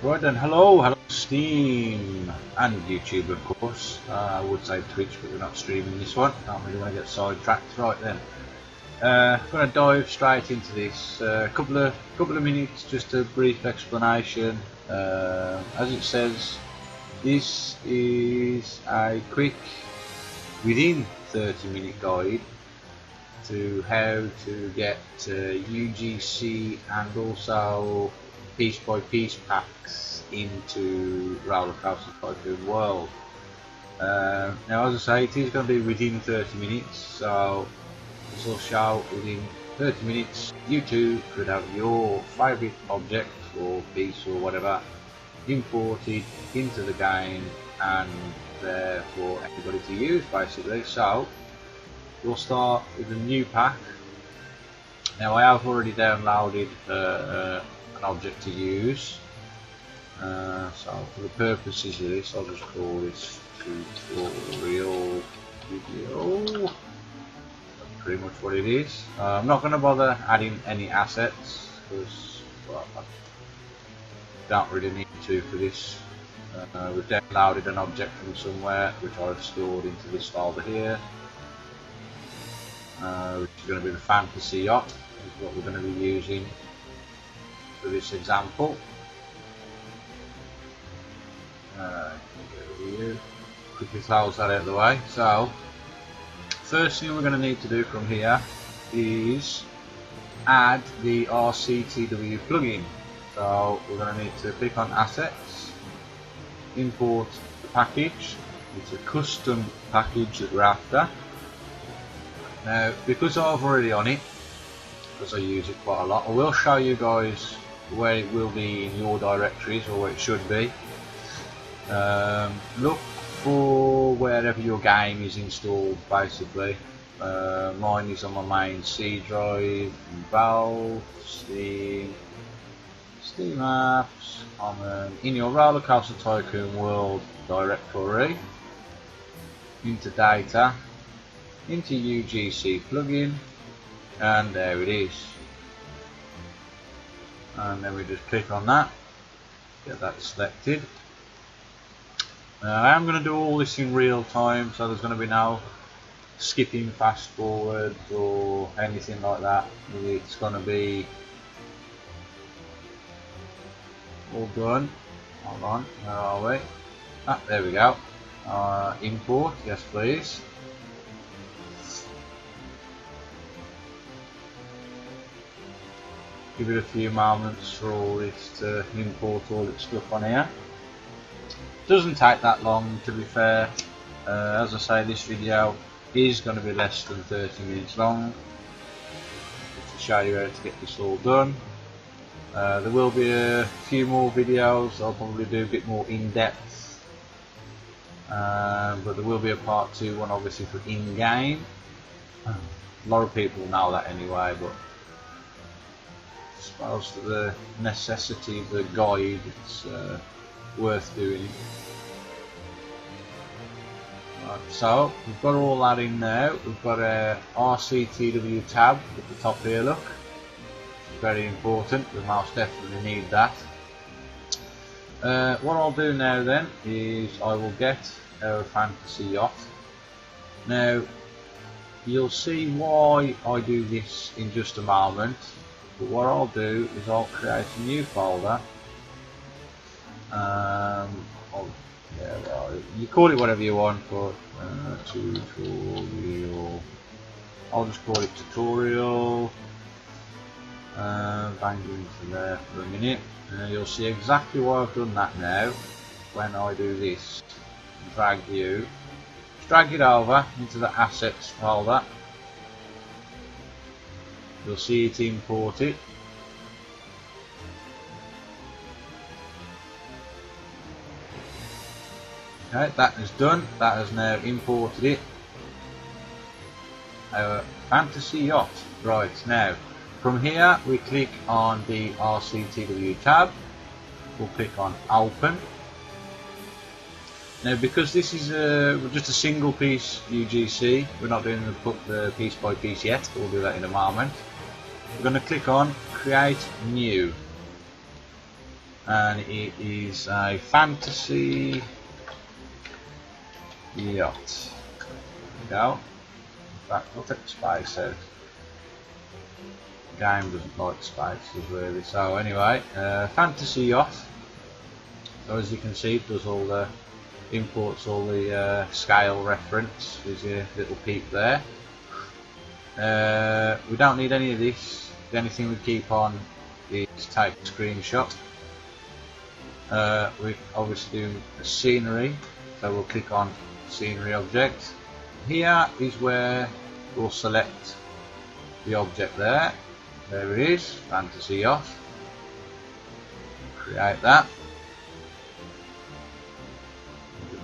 Right then, hello Steam and YouTube of course. I would say Twitch, but we're not streaming this one. I'm really going to get sidetracked. Right then, I'm going to dive straight into this. Couple of minutes, just a brief explanation. As it says, this is a quick, within 30-minute guide to how to get UGC and also piece by piece packs into Roller Coaster Tycoon World. Now, as I say, it is going to be within 30 minutes, so this will show within 30 minutes you too could have your favourite object or piece or whatever imported into the game and there for everybody to use basically. So we'll start with a new pack. Now, I have already downloaded an object to use, so for the purposes of this I'll just call this tutorial video. That's pretty much what it is. I'm not going to bother adding any assets because, well, I don't really need to for this. We've downloaded an object from somewhere which I've stored into this folder here, which is going to be the fantasy yacht, is what we're going to be using for this example. Quickly close that out of the way. So first thing we're going to need to do from here is add the RCTW plugin. So we're going to need to click on assets, import the package. It's a custom package that we're after. Now, because I'm already on it, because I use it quite a lot, I will show you guys where it will be in your directories, or where it should be. Look for wherever your game is installed basically. Mine is on my main C drive, Valve, Steam apps, in your Roller Coaster Tycoon World directory, into data, into UGC plugin, and there it is. And then we just click on that, get that selected. I am going to do all this in real time, so there's going to be no skipping fast forwards or anything like that. It's going to be all done. Hold on, where are we? Ah, there we go. Import, yes please. Give it a few moments for all this to import all its stuff on here. Doesn't take that long, to be fair. As I say, this video is going to be less than 30 minutes long, just to show you how to get this all done. There will be a few more videos. I'll probably do a bit more in-depth, but there will be a part 2 one obviously for in-game. A lot of people know that anyway, but I suppose for the necessity of the guide, it's worth doing. Right, so we've got all that in now. We've got a RCTW tab at the top here, look. It's very important, we most definitely need that. What I'll do now then is I will get our fantasy yacht. Now you'll see why I do this in just a moment, but what I'll do is I'll create a new folder. You call it whatever you want, but tutorial. I'll just call it tutorial. Bang it into there for a minute. You'll see exactly why I've done that now. When I do this, drag it over into the assets folder. You'll see it imported. Okay, that is done. That has now imported it. Our fantasy yacht. Right, now from here we click on the RCTW tab. We'll click on open. Now, because this is just a single piece UGC, we're not doing the piece by piece yet. We'll do that in a moment. We're going to click on create new. and it is a fantasy yacht. There we go. In fact, we'll take the space out. The game doesn't like spaces really. So anyway, fantasy yacht. So as you can see, it does all the imports all the scale reference. There's your little peep there. We don't need any of this. The only thing we keep on is take a screenshot. We obviously do a scenery, so we'll click on scenery object. Here is where we'll select the object there. There it is, fantasy yacht. Create that.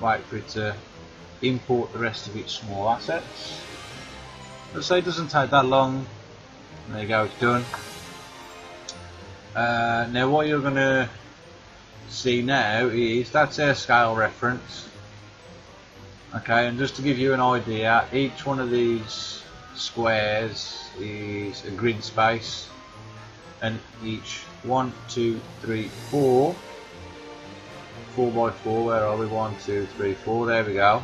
Wait for it to import the rest of its small assets. Let's say it doesn't take that long. There you go, it's done. Now what you're going to see now is that's our scale reference. Okay, and just to give you an idea, each one of these squares is a grid space, and each 1, 2, 3, 4 4x4, where are we? 1, 2, 3, 4, there we go.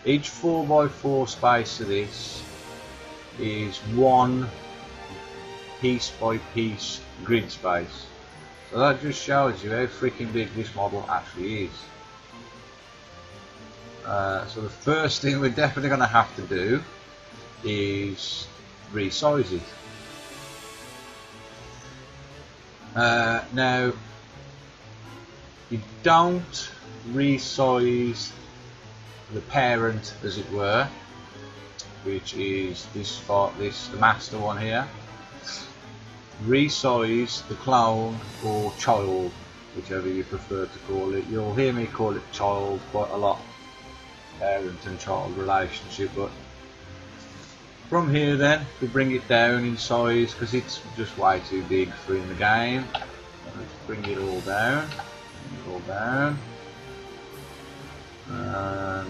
Each 4x4 space of this is one piece by piece grid space. So that just shows you how freaking big this model actually is. So the first thing we're definitely going to have to do is resize it. Now you don't resize the parent, as it were, which is this part, the master one here. Resize the clone or child, whichever you prefer to call it. You'll hear me call it child quite a lot, parent and child relationship, but from here then we bring it down in size because it's just way too big for in the game. Let's bring it all down.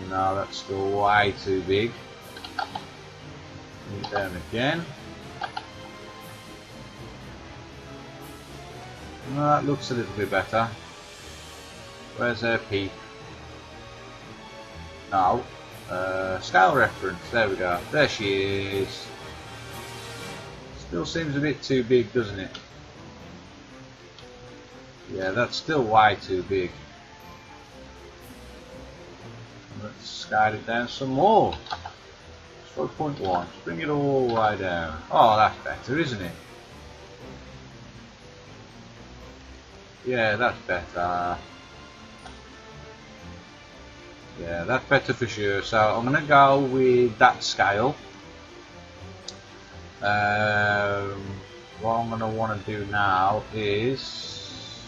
No, that's still way too big. Bring it down again. No, that looks a little bit better. Where's her peak? No. Scale reference, there we go. There she is. Still seems a bit too big, doesn't it? Yeah, that's still way too big. Let's scale it down some more. 5.1. Let's bring it all the way down. Oh, that's better, isn't it? Yeah, that's better. Yeah, that's better for sure. So I'm going to go with that scale. What I'm going to want to do now is,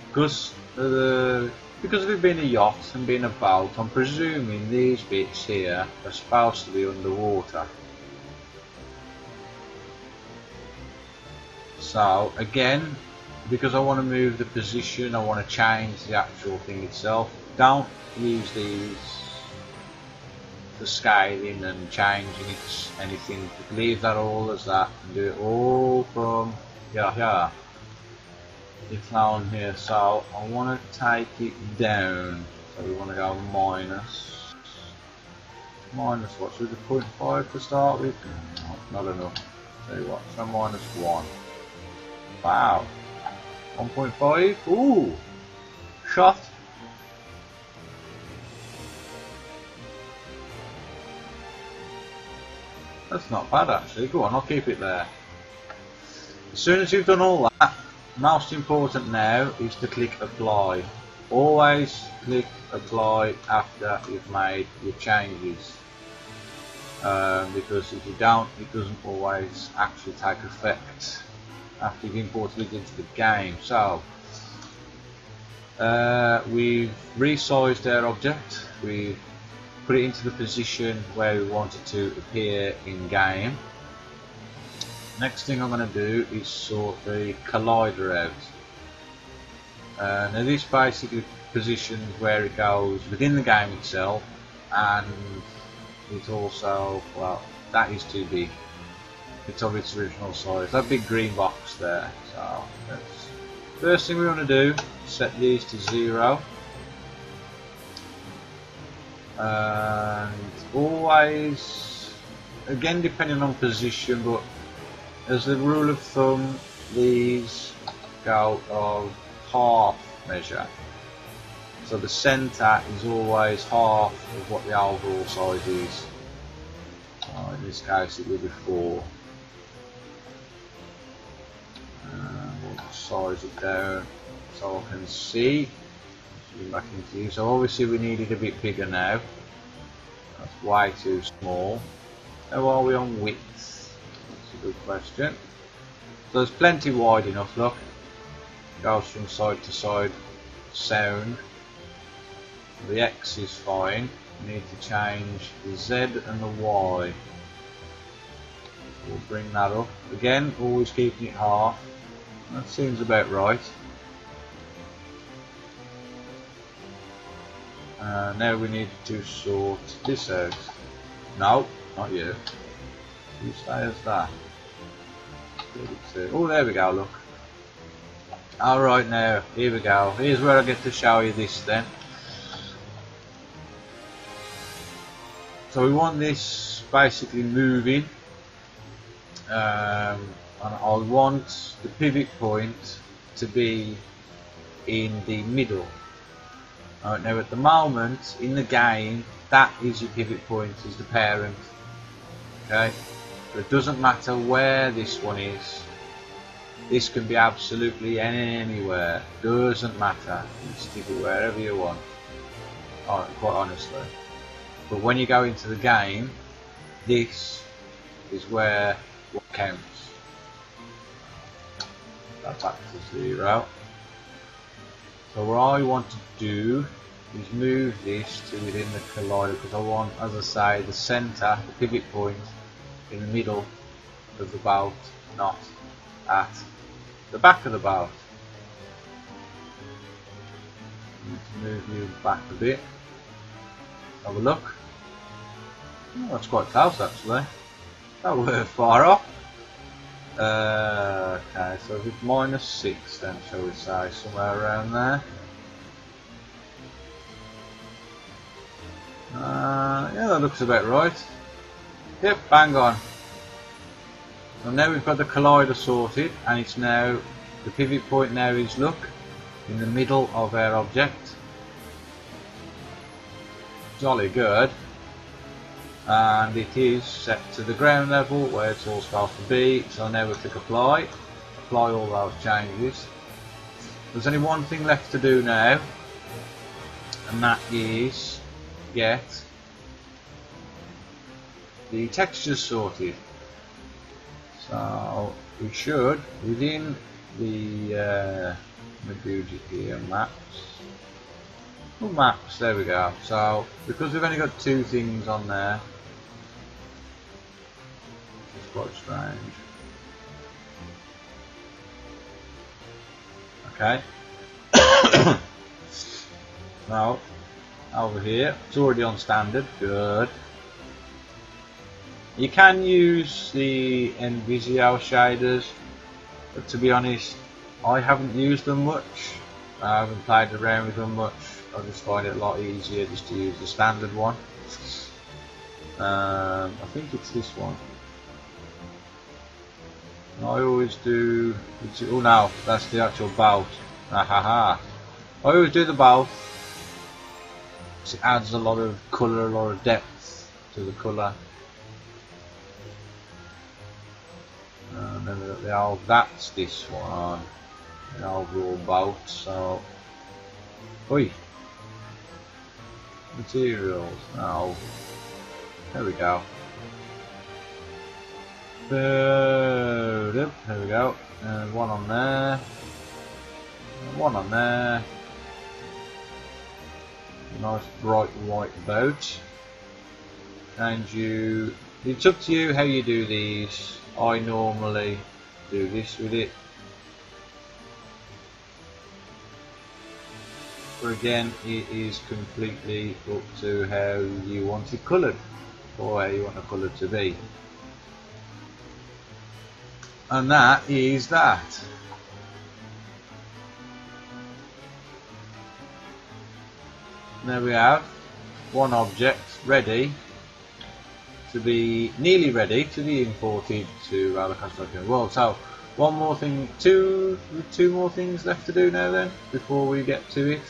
because of it being a yacht and being a boat, I'm presuming these bits here are supposed to be underwater. So again, because I want to move the position, I want to change the actual thing itself. Don't use these for scaling and changing it, anything. Leave that all as that and do it all from here. It's down here, so I want to take it down. So we want to go minus what? Should we do 0.5 to start with? No, not enough. Tell you what, so minus 1. Wow. 1.5. Ooh, shot. That's not bad actually. Go on, I'll keep it there. As soon as you've done all that, most important now is to click apply. Always click apply after you've made your changes, because if you don't, it doesn't always actually take effect after you've imported it into the game. So we've resized our object, we've put it into the position where we want it to appear in game. Next thing I'm going to do is sort the collider out. Now this basically positions where it goes within the game itself, and it's also, well, that is too big. It's of its original size. That big green box there. So let's First thing we want to do, set these to 0. And always, again depending on position, but as a rule of thumb, these go of half measure. So the centre is always half of what the overall size is. In this case it will be 4. We'll size it down so I can see. Back into you. So obviously we need it a bit bigger now. That's way too small. How are we on width? That's a good question. So there's plenty wide enough, look. Goes from side to side. Sound. The X is fine. We need to change the Z and the Y. We'll bring that up. Again, always keeping it half. That seems about right. Now we need to sort this out. No, not you. You stay as that. 32. Oh, there we go, look. Alright, now, here we go. Here's where I get to show you this then. So we want this basically moving. And I want the pivot point to be in the middle. Now at the moment in the game, that is your pivot point, is the parent. Okay, but it doesn't matter where this one is. This can be absolutely anywhere. Doesn't matter. You stick it wherever you want. Quite honestly. But when you go into the game, this is where what counts. That's back to 0. So what I want to do is move this to within the collider, because I want, as I say, the centre, the pivot point, in the middle of the bolt, not at the back of the bolt. Need to move you back a bit. Have a look. Oh, that's quite close actually. That we're far off. Okay, so if it's -6 then, shall we say, somewhere around there. Yeah, that looks about right. Yep, bang on. So now we've got the collider sorted, and it's now, the pivot point now is, look, in the middle of our object. Jolly good. And it is set to the ground level where it's all supposed to be. So now we click apply all those changes. There's only one thing left to do now, and that is get the textures sorted. So we should, within the here, maps. Oh, maps, there we go. So because we've only got 2 things on there, it's quite strange. Okay. Now over here, it's already on standard. Good. You can use the Visio shaders, but to be honest, I haven't used them much. I haven't played around with them much. I just find it a lot easier just to use the standard one. I think it's this one. I always do. Oh no, that's the actual bolt. I always do the bolt. It adds a lot of colour, a lot of depth to the colour. And then that's this one. The overall bolt. So, oi. Materials. Oh, there we go. There we go. And one on there. And one on there. Nice bright white boat. And you. It's up to you how you do these. I normally do this with it. But again, it is completely up to how you want it coloured, or how you want the colour to be. And that is that. There we have one object ready to be, nearly ready to be imported to our construction world. So one more thing, two more things left to do now then before we get to it.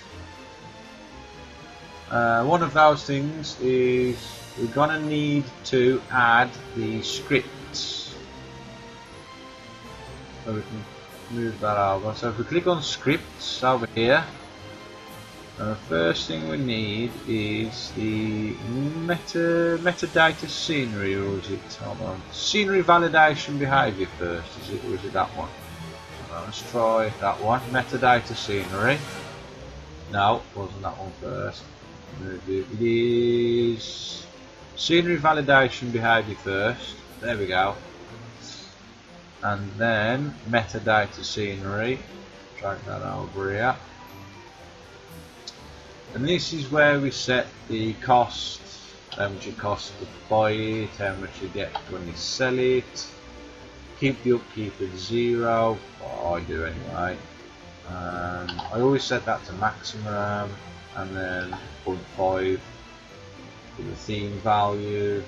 One of those things is we're gonna need to add the scripts, so we can move that over. So if we click on scripts over here, the first thing we need is the metadata scenery, or is it, hold on, scenery validation behavior first, is it, or is it that one? Let's try that one, metadata scenery. No, wasn't that one first. It is scenery validation behavior first. There we go. And then metadata scenery. Drag that over here. And this is where we set the cost, how much it costs to buy it, how much you get when you sell it. Keep the upkeep at 0. Well, I do anyway. I always set that to maximum, and then 0.5 for the theme value.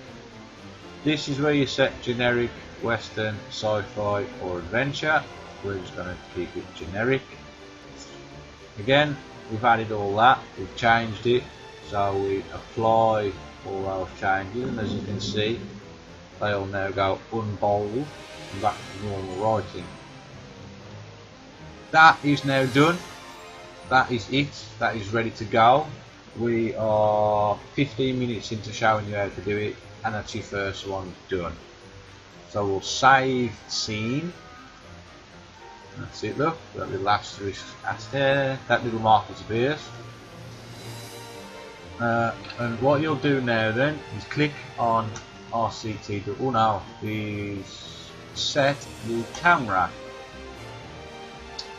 This is where you set generic, western, sci-fi or adventure. We're just going to keep it generic. Again, we've added all that, we've changed it, so we apply all those changes, and as you can see they'll now go unbold and back to normal writing. That is now done. That is it. That is ready to go. We are 15 minutes into showing you how to do it, and that's your first one done. So we'll save scene. That's it, look, that little asterisk there, that little marker appears. And what you'll do now then is click on RCTW, oh no, is set the camera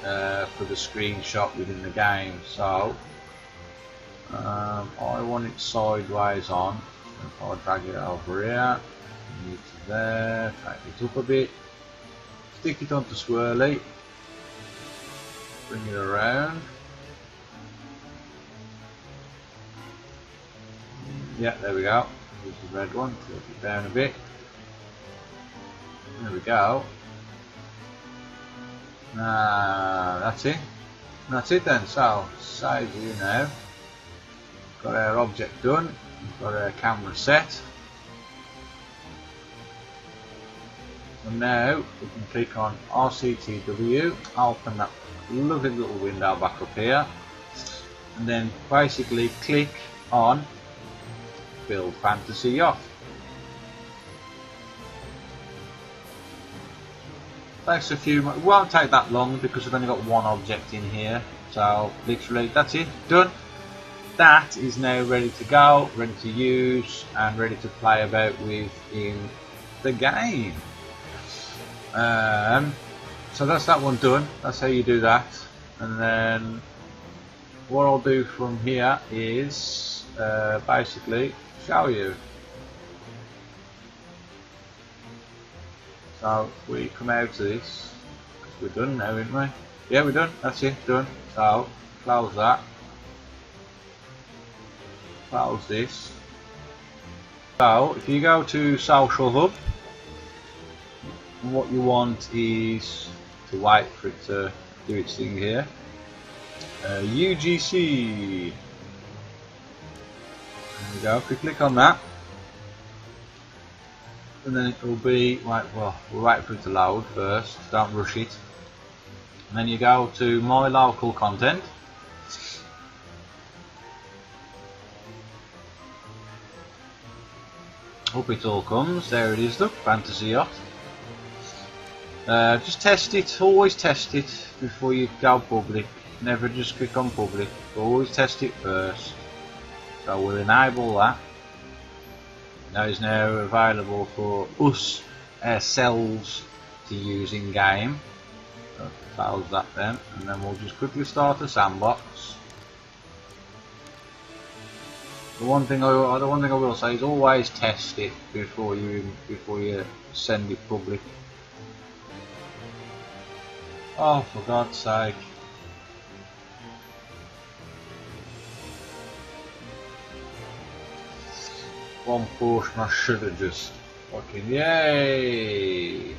for the screenshot within the game. So I want it sideways on. If I drag it over here, move to there, take it up a bit, stick it onto swirly, bring it around. Yeah, there we go. Here's the red one. Tilt it down a bit. There we go. That's it. That's it then. So save you now. Got our object done. We've got our camera set. And now we can click on RCTW. Open that lovely little window back up here, and then basically click on build fantasy yacht. Takes a few, it won't take that long because we've only got one object in here, so literally that's it, done. That is now ready to go, ready to use, and ready to play about with in the game. So that's that one done. That's how you do that. And then what I'll do from here is basically show you. So we come out of this, because we're done now, aren't we? Yeah, we're done. That's it, done. So close that. Close this. So if you go to Social Hub, what you want is to wait for it to do its thing here. UGC. There we go. If we click on that, and then it will be we'll wait for it to load first. Don't rush it. And then you go to My Local Content. Up it all comes. There it is. Look, Fantasy Yacht. Just test it, always test it before you go public. Never just click on public, always test it first. So we'll enable that. That is now available for us ourselves to use in game. So close that then, and then we'll just quickly start a sandbox. The one thing I will say is always test it before you send it public. Oh, for God's sake. one portion I should have just fucking yay.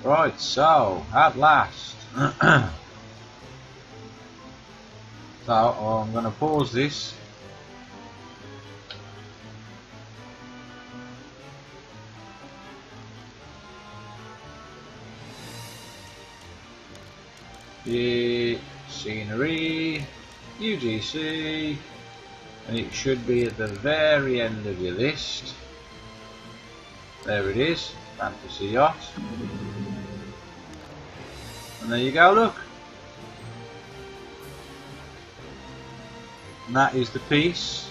Right, so at last. So I'm going to pause this. The scenery, UGC, and it should be at the very end of your list. There it is, Fantasy Yacht. And there you go, look. And that is the piece.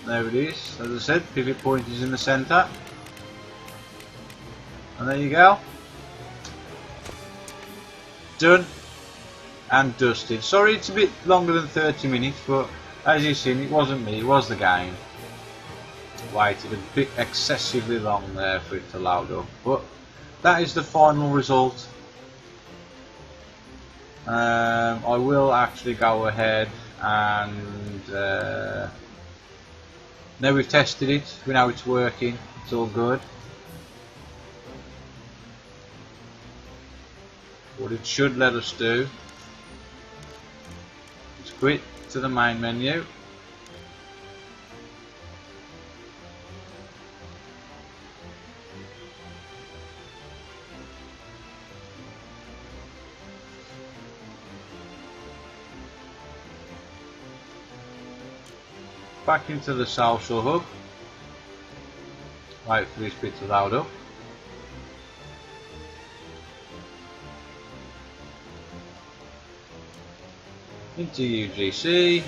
There it is. As I said, pivot point is in the centre. And there you go. Done and dusted. Sorry it's a bit longer than 30 minutes, but as you've seen, it wasn't me, it was the game. Waited a bit excessively long there for it to load up. But that is the final result. I will actually go ahead and now we've tested it, we know it's working, it's all good. What it should let us do is quit to the main menu. Back into the social hub. Wait for this bit to load up. Into UGC.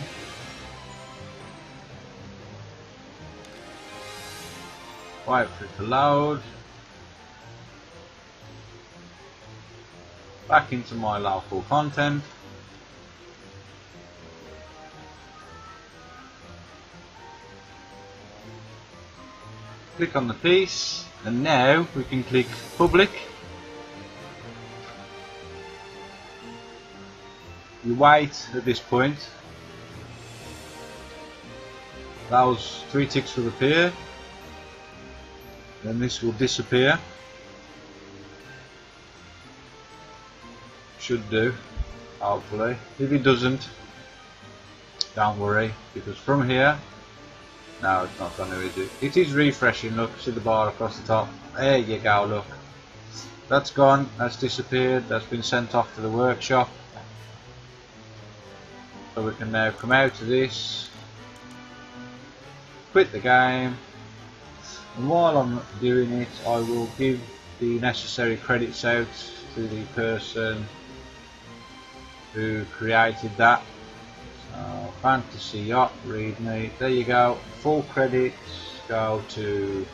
Wait for it to load. Back into my local content. Click on the piece, and now we can click public. We wait at this point. Those 3 ticks will appear. Then this will disappear. Should do, hopefully. If it doesn't, don't worry, because from here, no, it's not going to, is it? It is refreshing, look, see the bar across the top. There you go, look. That's gone, that's disappeared, that's been sent off to the workshop. So we can now come out of this, quit the game, and while I'm doing it, I will give the necessary credits out to the person who created that. So, Fantasy Yacht, readme, there you go, full credits go to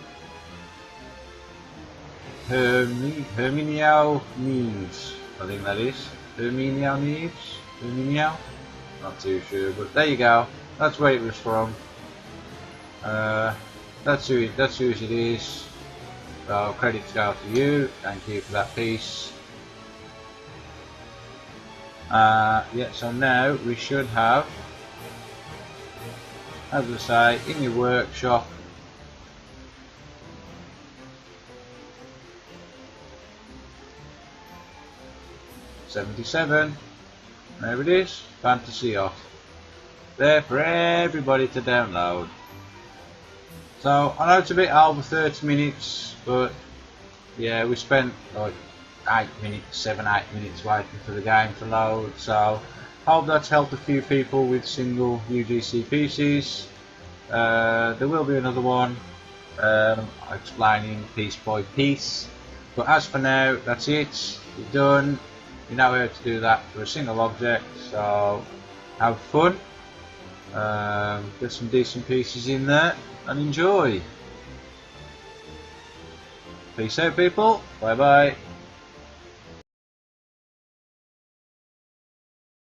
Herminio Nieves, I think that is, Herminio Nieves, Herminio, not too sure, but there you go, that's where it was from. That's who it is. So credits go to you, thank you for that piece. Yeah, so now we should have, as I say, in your workshop, $77, there it is, Fantasy Yacht, there for everybody to download. So I know it's a bit over 30 minutes, but yeah, we spent like 7-8 minutes waiting for the game to load, so hope that's helped a few people with single UGC PCs. There will be another one explaining piece by piece, but as for now, that's it, you're done, you know how to do that for a single object, so have fun, get some decent pieces in there and enjoy. Peace out, people, bye bye.